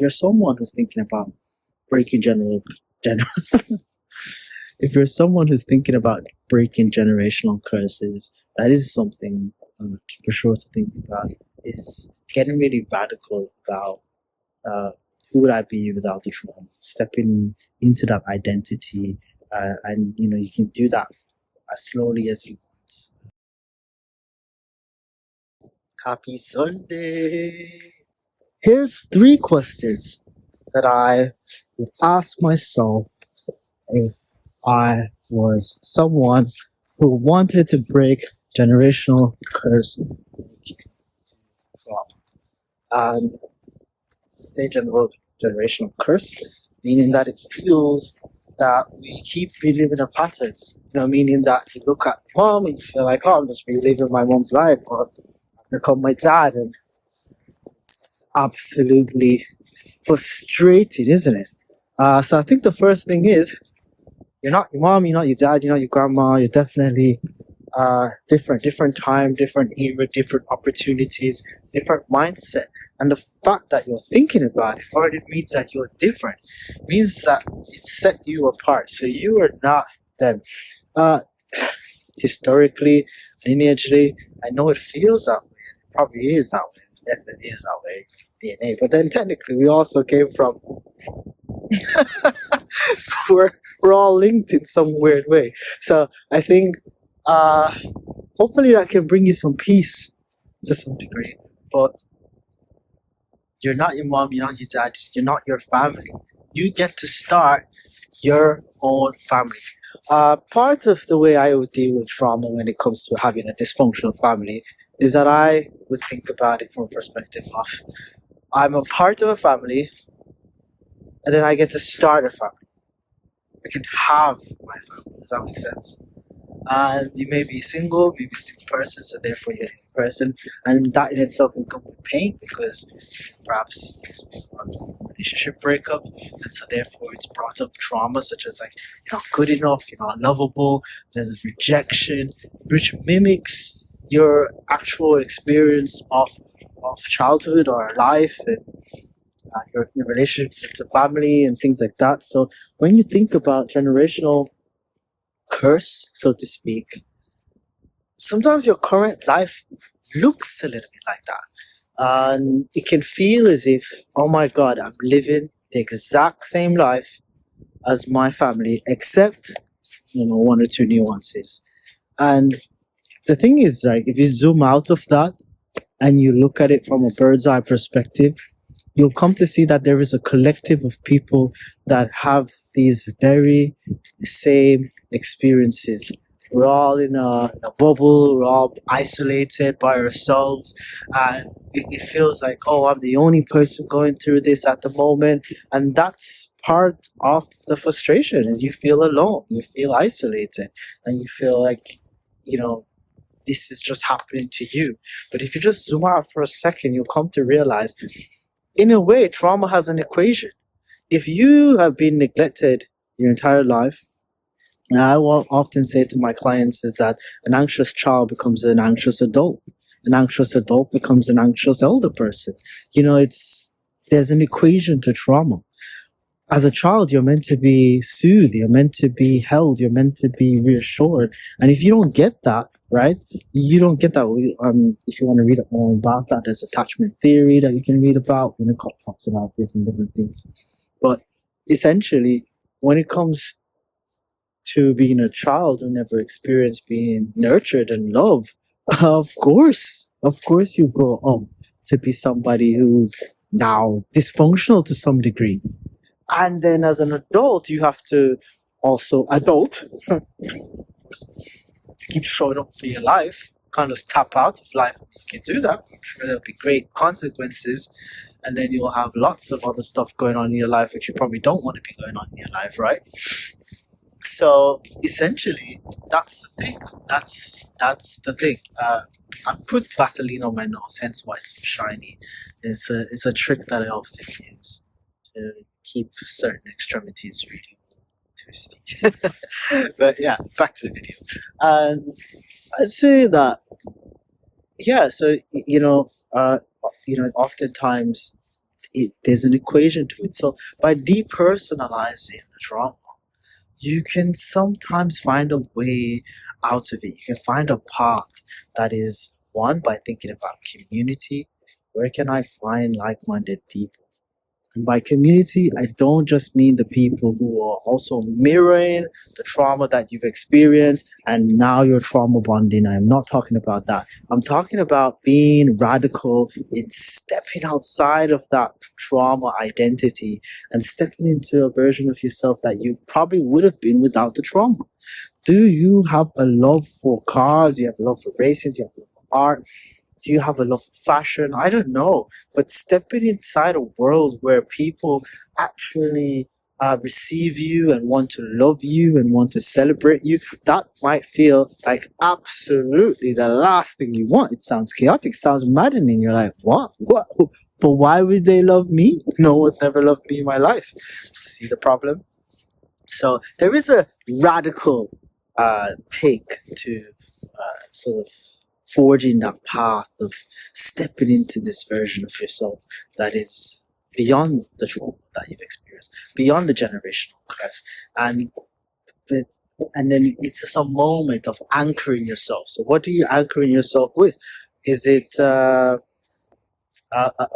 you're someone who's thinking about breaking if you're someone who's thinking about breaking generational curses, that is something for sure to think about. Is getting really radical about who would I be without the trauma, stepping into that identity, and you can do that as slowly as you want. Happy Sunday. Here's 3 questions that I would ask myself if I was someone who wanted to break generational curse. And say generational curse, meaning that it feels that we keep reliving a pattern. Meaning that you look at mom and you feel like, oh, I'm just reliving my mom's life, or I become my dad, and it's absolutely frustrating, isn't it? So I think the first thing is, you're not your mom, you're not your dad, you're not your grandma, you're definitely different time, different era, different opportunities, different mindset. And the fact that you're thinking about it already means that you're different. It means that it set you apart. So you are not them. Historically, lineagely, I know it feels that way. It probably is that way. It definitely is that way. DNA. But then technically we also came from we're all linked in some weird way. So I think hopefully that can bring you some peace to some degree. But you're not your mom, you're not your dad, you're not your family. You get to start your own family. Part of the way I would deal with trauma when it comes to having a dysfunctional family is that I would think about it from a perspective of, I'm a part of a family, and then I get to start a family. I can have my family. Does that make sense? And you may be single, maybe a single person, so therefore you're a person, and that in itself can come with pain because perhaps there's a relationship breakup, and so therefore it's brought up trauma such as like you're not good enough, you're not lovable, there's rejection, which mimics your actual experience of childhood or life and your relationship to family and things like that. So when you think about generational curse, so to speak, sometimes your current life looks a little bit like that. And it can feel as if, oh my God, I'm living the exact same life as my family, except, 1 or 2 nuances. And the thing is, like, if you zoom out of that and you look at it from a bird's eye perspective, you'll come to see that there is a collective of people that have these very same experiences. We're all in a bubble, we're all isolated by ourselves, and it feels like, oh, I'm the only person going through this at the moment. And that's part of the frustration, is you feel alone, you feel isolated, and you feel like, this is just happening to you. But if you just zoom out for a second, you'll come to realize, in a way, trauma has an equation. If you have been neglected your entire life, and I will often say to my clients is that an anxious child becomes an anxious adult. An anxious adult becomes an anxious elder person. There's an equation to trauma. As a child, you're meant to be soothed, you're meant to be held, you're meant to be reassured. And if you don't get that, right, you don't get that. If you want to read more about that, there's attachment theory that you can read about when it talks about this and different things. But essentially, when it comes to being a child who never experienced being nurtured and loved, of course you grow up to be somebody who's now dysfunctional to some degree. And then as an adult, you have to also adult to keep showing up for your life, kind of tap out of life. You can do that. I'm sure there'll be great consequences, and then you'll have lots of other stuff going on in your life which you probably don't want to be going on in your life, right? So essentially, that's the thing. That's the thing. I put Vaseline on my nose, hence why it's so shiny. It's a trick that I often use to keep certain extremities really toasty. But yeah, back to the video. And I'd say that, yeah. So oftentimes there's an equation to it. So by depersonalizing the trauma, you can sometimes find a way out of it. You can find a path that is one by thinking about community. Where can I find like-minded people? And by community, I don't just mean the people who are also mirroring the trauma that you've experienced and now you're trauma bonding. I'm not talking about that. I'm talking about being radical in stepping outside of that trauma identity and stepping into a version of yourself that you probably would have been without the trauma. Do you have a love for cars? Do you have a love for racing? Do you have a love for art? Do you have a love for fashion? I don't know. But stepping inside a world where people actually receive you and want to love you and want to celebrate you, that might feel like absolutely the last thing you want. It sounds chaotic, sounds maddening. You're like, what? What? But why would they love me? No one's ever loved me in my life. See the problem? So there is a radical take to sort of forging that path of stepping into this version of yourself that is beyond the trauma that you've experienced, beyond the generational curse, and and then it's just a moment of anchoring yourself. So, what do you anchor yourself with? Is it a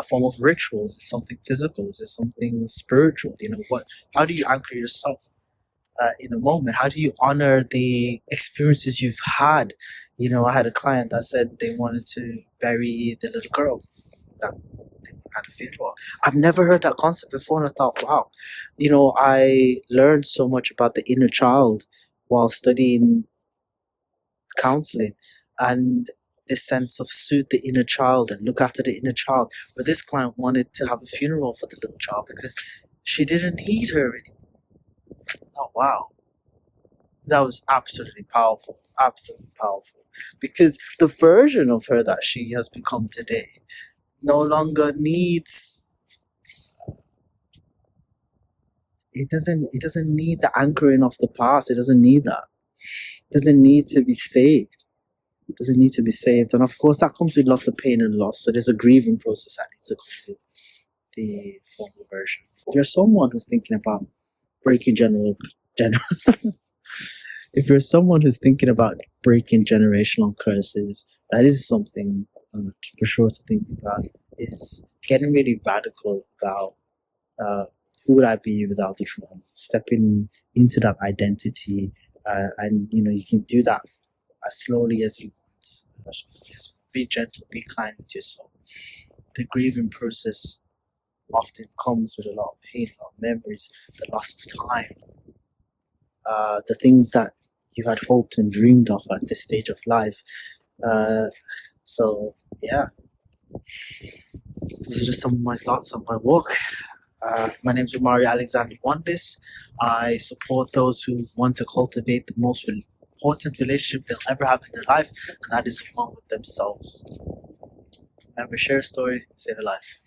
form of ritual? Is it something physical? Is it something spiritual? You know what? How do you anchor yourself? In a moment? How do you honor the experiences you've had? You know, I had a client that said they wanted to bury the little girl that they had a funeral. I've never heard that concept before, and I thought, wow, you know, I learned so much about the inner child while studying counseling and this sense of soothe the inner child and look after the inner child. But this client wanted to have a funeral for the little child because she didn't need her anymore. Oh, wow. That was absolutely powerful. Absolutely powerful. Because the version of her that she has become today no longer needs it doesn't need the anchoring of the past. It doesn't need that. It doesn't need to be saved. It doesn't need to be saved. And of course that comes with lots of pain and loss. So there's a grieving process that needs to come with the former version. If you're someone who's thinking about breaking if you're someone who's thinking about breaking generational curses, that is something for sure to think about. Is getting really radical about who would I be without the trauma, stepping into that identity, and you know you can do that as slowly as you want. Just be gentle, be kind with yourself. The grieving process often comes with a lot of pain, a lot of memories, the loss of time, the things that you had hoped and dreamed of at this stage of life. So yeah, those are just some of my thoughts on my walk. My name is Omari Alexander Wandis. I support those who want to cultivate the most important relationship they'll ever have in their life, and that is one with themselves. Remember, share a story, save a life.